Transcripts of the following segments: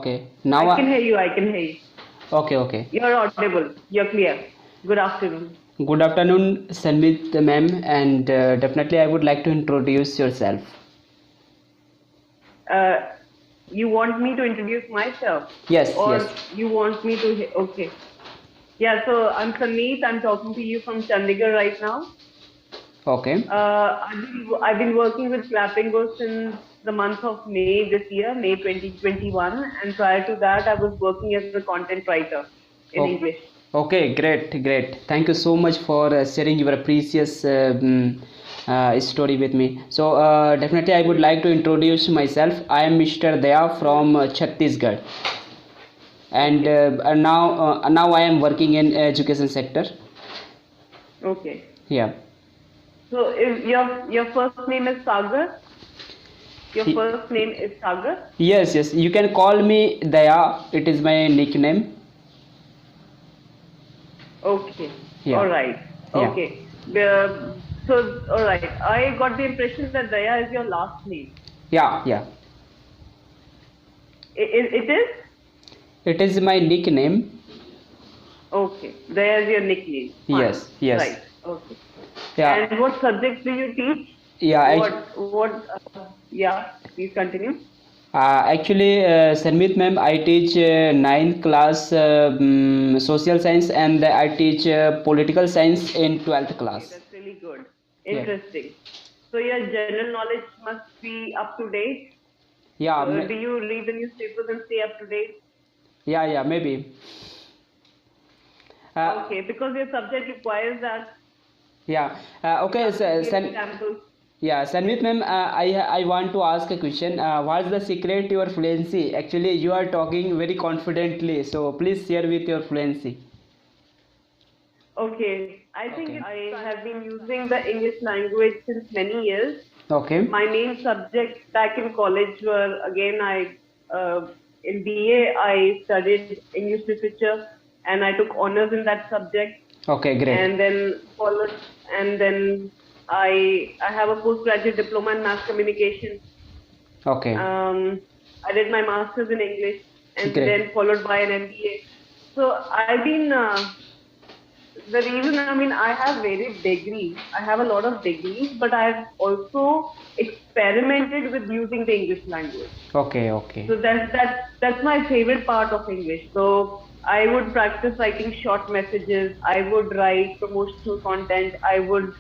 Okay. Now I can hear you. I can hear you. okay, okay. You're audible. You're clear. Good afternoon. Good afternoon, Sanmit ma'am, and definitely I would like to introduce yourself. Uh, you want me to introduce myself, Yes, yes. or you want me to? Okay. Yeah. So I'm Sameet. I'm talking to you from Chandigarh right now. Okay. I've been working with Clapping Go since the month of May this year, May 2021, and prior to that, I was working as a content writer in Oh, English. okay, great, great. Thank you so much for sharing your precious story with me. So, definitely, I would like to introduce myself. I am Mr. Daya from Chhattisgarh, and Okay. now I am working in education sector. Okay. Yeah. So if your first name is Sagar, your Y- first name is Sagar. Yes, yes. You can call me Daya. It is my nickname. Okay. Yeah, All right. yeah, Okay. So, all right. I got the impression that Daya is your last name. yeah, yeah. It is? It is my nickname. Okay. Daya is your nickname. Fine. Yes, yes. Right. Okay. Yeah, And what subjects do you teach? yeah. What, yeah, please continue. Actually, Sanmit ma'am, I teach ninth class social science, and I teach political science in 12th Okay, class. that's really good. Yeah, Interesting. So your general knowledge must be up to date. yeah, Do you read the newspapers and stay up to date? yeah, yeah, maybe. Uh, Okay, because your subject requires that yeah. you Okay, have to give San, examples. yeah, Sanmit ma'am, I want to ask a question. What's the secret to your fluency? Actually, you are talking very confidently, so please share with your fluency. Okay, I think Okay. I have been using the English language since many years. Okay. My main subjects back in college were again in BA I studied English literature and I took honors in that subject Okay, great. and then followed and then I have a postgraduate diploma in mass communication. Okay, Um, I did my master's in English and great. then followed by an MBA. So I've been the reason, I mean, I have varied degrees. I have a lot of degrees, but I've also experimented with using the English language. Okay, okay. So that's my favorite part of English. So I would practice writing short messages. I would write promotional content. I would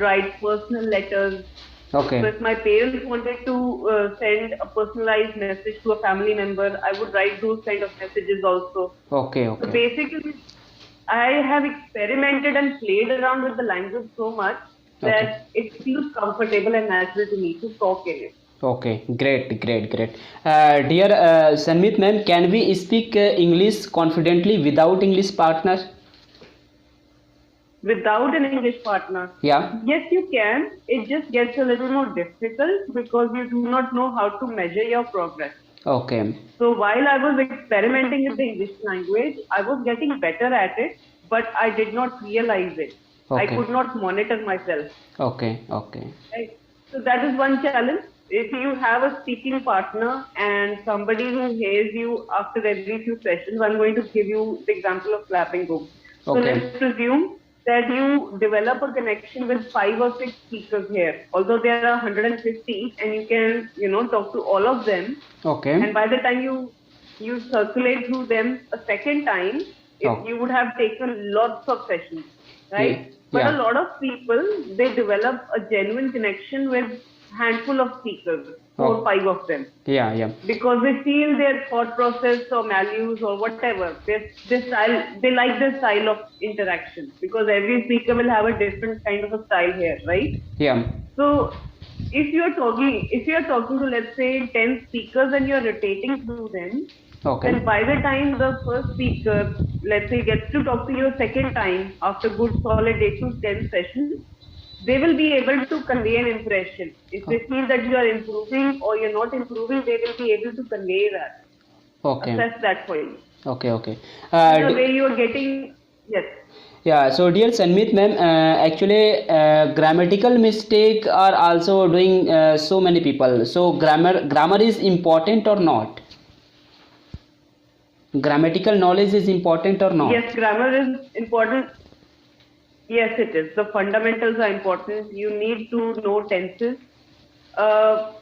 write personal letters. So Okay, if my parents wanted to send a personalized message to a family member, I would write those kind of messages also. okay, So okay, basically, I have experimented and played around with the language so much okay, that it feels comfortable and natural to me to talk in it. okay. Great, great, great. Dear Sanmit ma'am, can we speak English confidently without English partner? Without an English partner, Yeah. yes, you can. It just gets a little more difficult because you do not know how to measure your progress. Okay, So while I was experimenting with the English language, I was getting better at it, but I did not realize it. I okay, could not monitor myself. okay, okay, Right. So that is one challenge. If you have a speaking partner and somebody who hears you after every few sessions, I'm going to give you the example of clapping book. So okay, let's presume that you develop a connection with 5 or 6 speakers here. Although there are 150 and you can, talk to all of them. And okay, by the time you circulate through them a second time, oh, you would have taken lots of sessions, yeah, right? But a yeah, lot of people, they develop a genuine connection with handful of speakers, four, oh, 5 of them, yeah, yeah, because they feel their thought process or values or whatever. Their style, they like their style of interaction because every speaker will have a different kind of a style here, right? yeah, So if you're talking to let's say 10 speakers and you're rotating through them, okay, then by the time the first speaker, let's say, gets to talk to you a second time after good solid 8 to 10 sessions, they will be able to convey an impression. If they feel that you are improving or you're not improving, they will be able to convey that, okay, assess that for you. okay, okay. In a way, you are getting, yes. Yeah, so dear Sanmit ma'am, actually grammatical mistake are also doing so many people. So grammar is important or not? grammatical knowledge is important or not? Yes, grammar is important. Yes, it is. The fundamentals are important. You need to know tenses. Uh,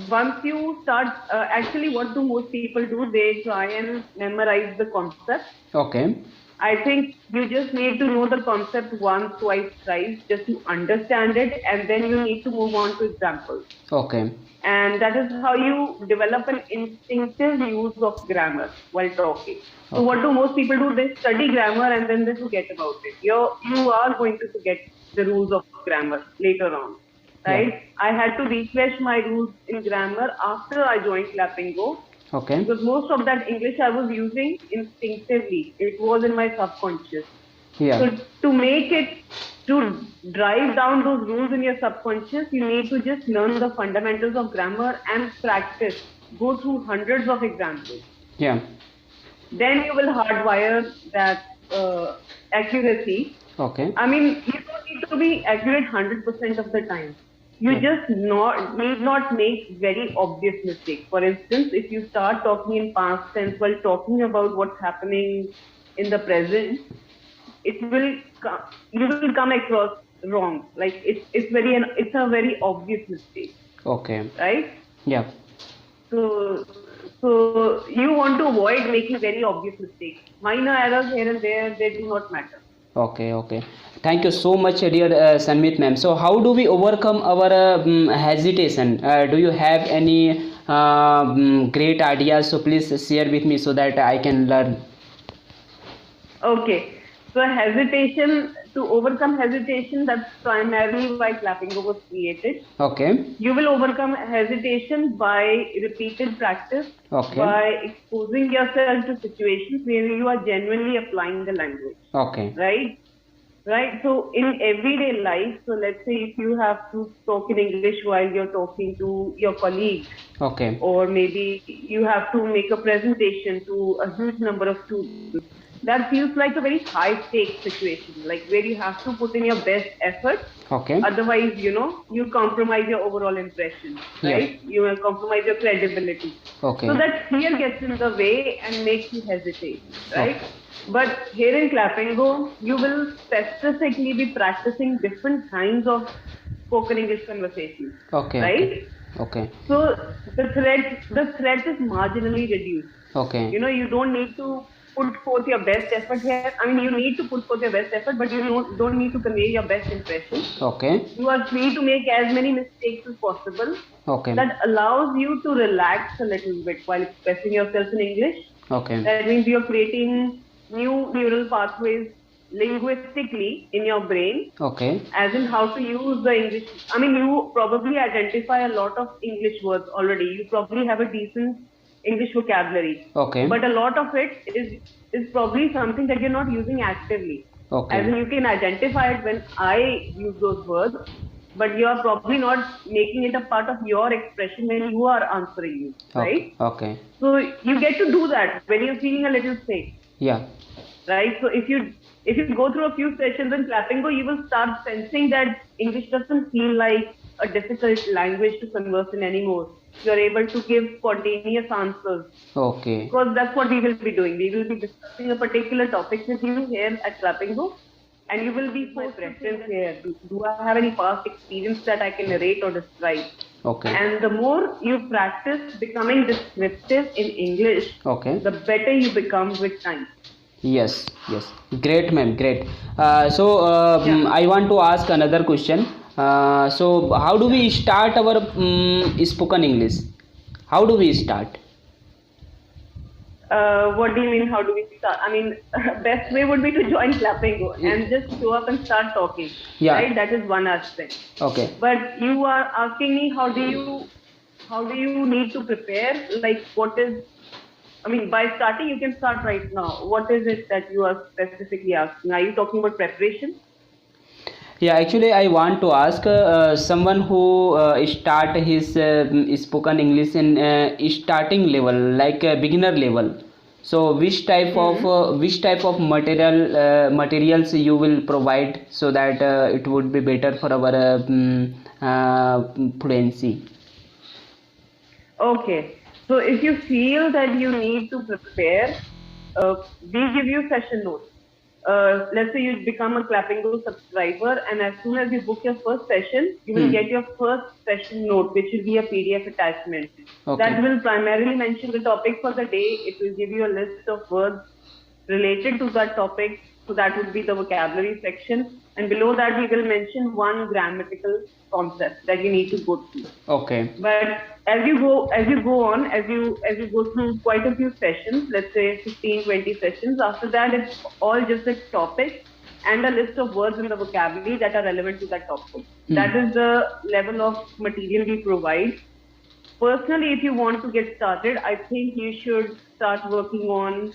Once you start, actually, what do most people do? They try and memorize the concept. Okay. I think you just need to know the concept once, twice, thrice, just to understand it, and then you need to move on to examples. Okay. And that is how you develop an instinctive use of grammar while talking. So what do most people do? They study grammar and then they forget about it. You are going to forget the rules of grammar later on, right? Yeah. I had to refresh my rules in grammar after I joined Clappingo, Okay. because most of that English I was using instinctively. It was in my subconscious. Yeah. So to make it, to drive down those rules in your subconscious, you need to just learn the fundamentals of grammar and practice. Go through hundreds of examples. Yeah. Then you will hardwire that accuracy. Okay. I mean, you don't need to be accurate 100% of the time. You just need not make very obvious mistakes. For instance, if you start talking in past tense while talking about what's happening in the present, you will come across wrong. Like it's a very obvious mistake, Okay. right? Yeah. So you want to avoid making very obvious mistakes. Minor errors here and there, they do not matter. Okay. Okay. Thank you so much, dear Sanmit ma'am. So, how do we overcome our hesitation? Do you have any great ideas? So, please share with me so that I can learn. Okay. So hesitation, to overcome hesitation, that's primarily why Clappingo was created. Okay. You will overcome hesitation by repeated practice, Okay. by exposing yourself to situations where you are genuinely applying the language. Okay. Right. So in everyday life, so let's say if you have to talk in English while you're talking to your colleagues, Okay. or maybe you have to make a presentation to a huge number of students, that feels like a very high stakes situation, like where you have to put in your best effort. Okay. Otherwise, you compromise your overall impression, right? Yeah. You will compromise your credibility. Okay. So that fear gets in the way and makes you hesitate, right? Okay. But here in Clappingo, you will specifically be practicing different kinds of spoken English conversations, Okay. right? Okay. So the threat is marginally reduced. Okay. You don't need to put forth your best effort here. I mean, you need to put forth your best effort, but you don't need to convey your best impression. Okay. You are free to make as many mistakes as possible. Okay. That allows you to relax a little bit while expressing yourself in English. Okay. That means you're creating new neural pathways linguistically in your brain, Okay. as in how to use the English. I mean, you probably identify a lot of English words already. You probably have a decent English vocabulary. Okay. But a lot of it is probably something that you're not using actively. Okay. As in, you can identify it when I use those words, but you are probably not making it a part of your expression when you are answering you, right? Okay. So you get to do that when you're feeling a little sick, Yeah. right? So if you go through a few sessions in Clappingo, you will start sensing that English doesn't feel like a difficult language to converse in anymore. You're able to give spontaneous answers. Okay. Because that's what we will be doing. We will be discussing a particular topic with you here at Clappingo, and you will be forced to think here. Do I have any past experience that I can narrate or describe? Okay. And the more you practice becoming descriptive in English, Okay. the better you become with time. Yes. Yes. Great, ma'am. Great. I want to ask another question. So, how do we start our spoken English? How do we start? What do you mean? How do we start? I mean, best way would be to join Clappingo and just show up and start talking. Yeah. Right? That is one aspect. Okay. But you are asking me how do you need to prepare? Like by starting you can start right now. What is it that you are specifically asking? Are you talking about preparation? Yeah, actually, I want to ask someone who start his spoken English in starting level, like beginner level. So, which type of materials you will provide so that it would be better for our fluency? Okay. So if you feel that you need to prepare, we give you session notes. Let's say you become a Clappingo subscriber, and as soon as you book your first session, you will get your first session note, which will be a PDF attachment. Okay. That will primarily mention the topic for the day. It will give you a list of words related to that topic. So that would be the vocabulary section. And below that, we will mention one grammatical concept that you need to go through. Okay. But as you go on, as you go through quite a few sessions, let's say 15, 20 sessions, after that it's all just a topic and a list of words in the vocabulary that are relevant to that topic. That is the level of material we provide. Personally, if you want to get started, I think you should start working on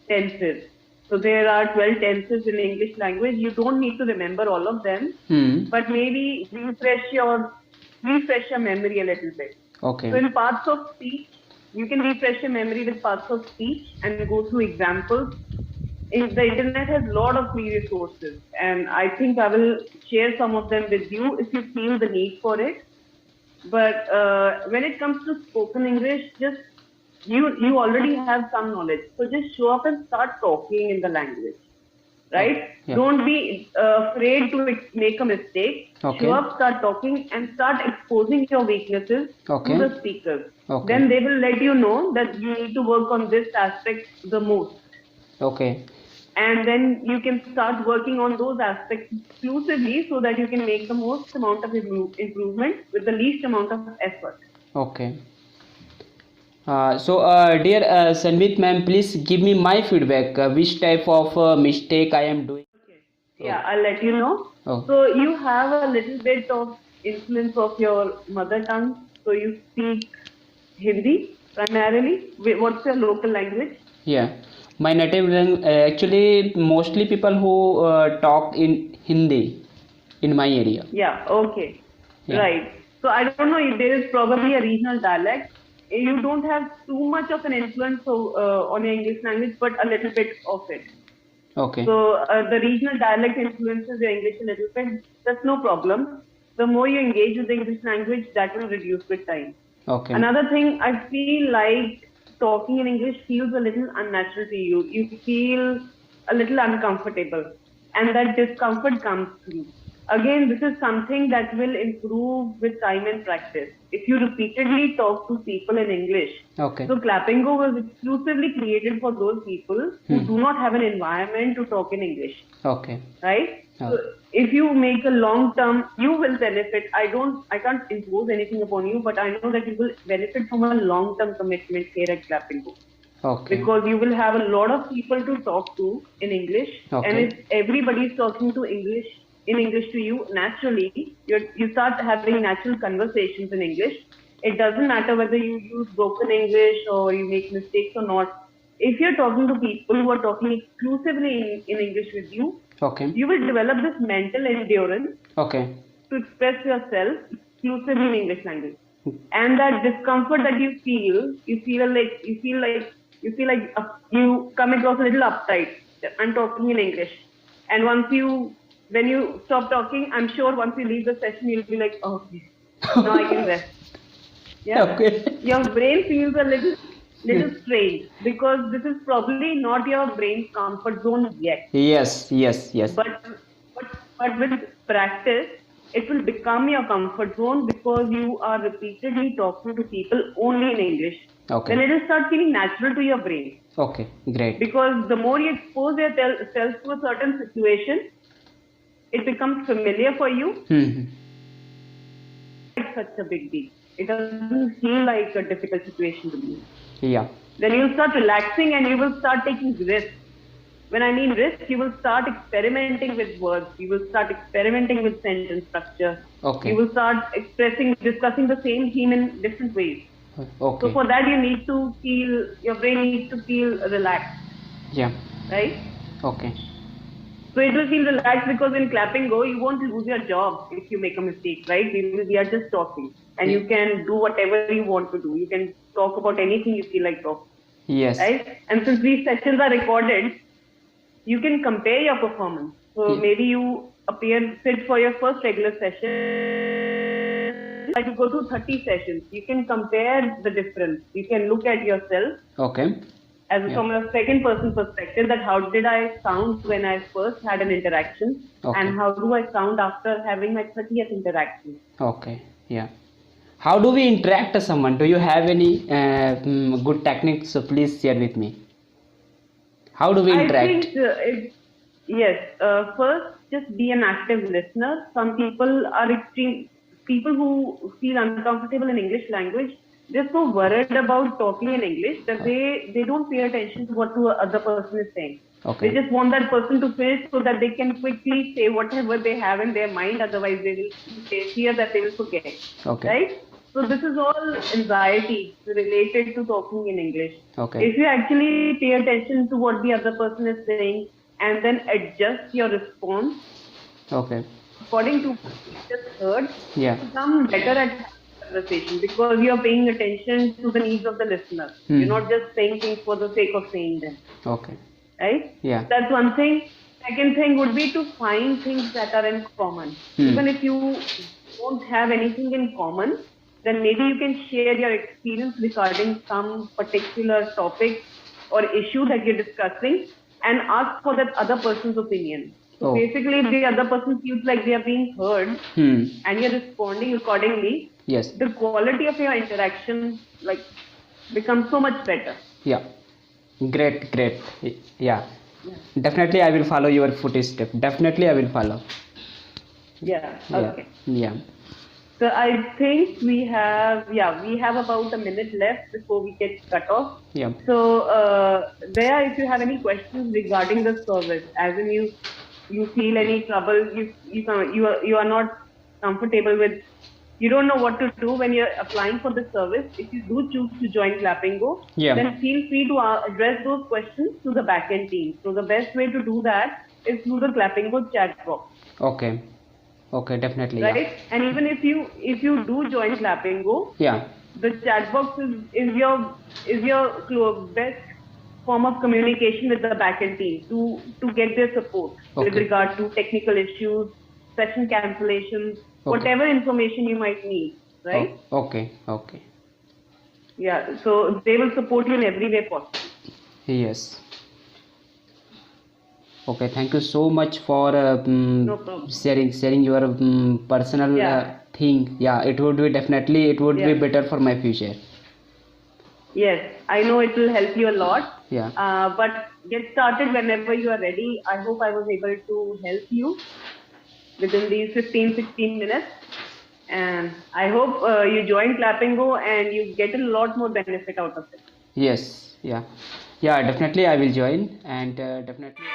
tenses. So there are 12 tenses in English language. You don't need to remember all of them, but maybe refresh your memory a little bit. Okay. So in parts of speech, you can refresh your memory with parts of speech and go through examples. The internet has a lot of free resources, and I think I will share some of them with you if you feel the need for it. But when it comes to spoken English, just you already have some knowledge, so just show up and start talking in the language, right? Yeah. Don't be afraid to make a mistake. Okay. Show up, start talking, and start exposing your weaknesses Okay. to the speakers. Okay. Then they will let you know that you need to work on this aspect the most. Okay. And then you can start working on those aspects exclusively so that you can make the most amount of improvement with the least amount of effort. Okay. So, dear Sanvit ma'am, please give me my feedback. Which type of mistake I am doing? Okay. Yeah, I'll let you know. Oh. So you have a little bit of influence of your mother tongue. So you speak Hindi primarily. What's your local language? Yeah, my native language. Actually, mostly people who talk in Hindi in my area. Yeah. Okay. Yeah. Right. So I don't know if there is probably a regional dialect. You don't have too much of an influence on your English language, but a little bit of it. Okay. So the regional dialect influences your English a little bit. That's no problem. The more you engage with the English language, that will reduce with time. Okay. Another thing, I feel like talking in English feels a little unnatural to you. You feel a little uncomfortable, and that discomfort comes through. Again, this is something that will improve with time and practice. If you repeatedly talk to people in English, Okay. so Clappingo was exclusively created for those people who do not have an environment to talk in English, Okay. right? Oh. So if you make a long term, you will benefit. I can't impose anything upon you, but I know that you will benefit from a long term commitment here at Clappingo. Okay. Because you will have a lot of people to talk to in English, Okay. and if everybody is talking to English to you, naturally, you start having natural conversations in English. It doesn't matter whether you use broken English or you make mistakes or not. If you're talking to people who are talking exclusively in English with you, Okay. you will develop this mental endurance Okay. to express yourself exclusively in English language. And that discomfort that you feel you come across a little uptight. I'm talking in English, and when you stop talking, I'm sure once you leave the session, you'll be like, oh, okay, now I can rest. Yeah. Okay. Your brain feels a little strange because this is probably not your brain's comfort zone yet. Yes. Yes. Yes. But with practice, it will become your comfort zone because you are repeatedly talking to people only in English. Okay. Then it will start feeling natural to your brain. Okay. Great. Because the more you expose yourself to a certain situation, it becomes familiar for you. Hmm. It's such a big deal. It doesn't feel like a difficult situation to me. Yeah. Then you'll start relaxing and you will start taking risks. When I mean risks, you will start experimenting with words. You will start experimenting with sentence structure. Okay. You will start discussing the same theme in different ways. Okay. So for that, your brain needs to feel relaxed, Yeah. right? Okay. So it will feel relaxed because in Clappingo, you won't lose your job if you make a mistake, right? We are just talking, and you can do whatever you want to do. You can talk about anything you feel like talking, Yes. right? And since these sessions are recorded, you can compare your performance. So maybe you sit for your first regular session, like you go to 30 sessions. You can compare the difference. You can look at yourself. Okay. Yeah. from a second person perspective, that how did I sound when I first had an interaction, Okay. and how do I sound after having my 30th interaction. Okay. Yeah. How do we interact with someone? Do you have any good techniques? So please share with me. How do we I interact? think yes. First, just be an active listener. Some people are people who feel uncomfortable in English language. They're so worried about talking in English that they don't pay attention to what the other person is saying. Okay. They just want that person to finish so that they can quickly say whatever they have in their mind. Otherwise, they fear that they will forget. Okay. Right? So this is all anxiety related to talking in English. Okay. If you actually pay attention to what the other person is saying and then adjust your response Okay. according to what you just heard, Yeah. you become better at conversation because you're paying attention to the needs of the listener. Hmm. You're not just saying things for the sake of saying them. Okay. Right? Yeah. That's one thing. Second thing would be to find things that are in common. Even if you don't have anything in common, then maybe you can share your experience regarding some particular topic or issue that you're discussing and ask for that other person's opinion. So Oh. basically, if the other person feels like they are being heard and you're responding accordingly, Yes. the quality of your interaction becomes so much better. Yeah. Great. Great. Yeah. Definitely, I will follow your footstep. Definitely, I will follow. Yeah. Yeah. Okay. Yeah. So I think we have about a minute left before we get cut off. Yeah. So Daya, if you have any questions regarding the service, as in you feel any trouble, you are not comfortable with, you don't know what to do when you're applying for the service. If you do choose to join Clappingo, Yeah. then feel free to address those questions to the backend team. So the best way to do that is through the Clappingo chat box. Okay. Okay. Definitely. Right? And even if you do join Clappingo, Yeah. the chat box is your best form of communication with the backend team to get their support with Okay. regard to technical issues, session cancellations, whatever information you might need. Right? Oh, okay. Okay. Yeah. So they will support you in every way possible. Yes. Okay. Thank you so much for No problem. sharing your personal Yeah. thing. Yeah. It would be definitely. It would be Yeah. better for my future. Yes, I know it will help you a lot. Yeah. But get started whenever you are ready. I hope I was able to help you within these 15-16 minutes. And I hope you join Clappingo and you get a lot more benefit out of it. Yes. Yeah. Yeah. Definitely, I will join and definitely.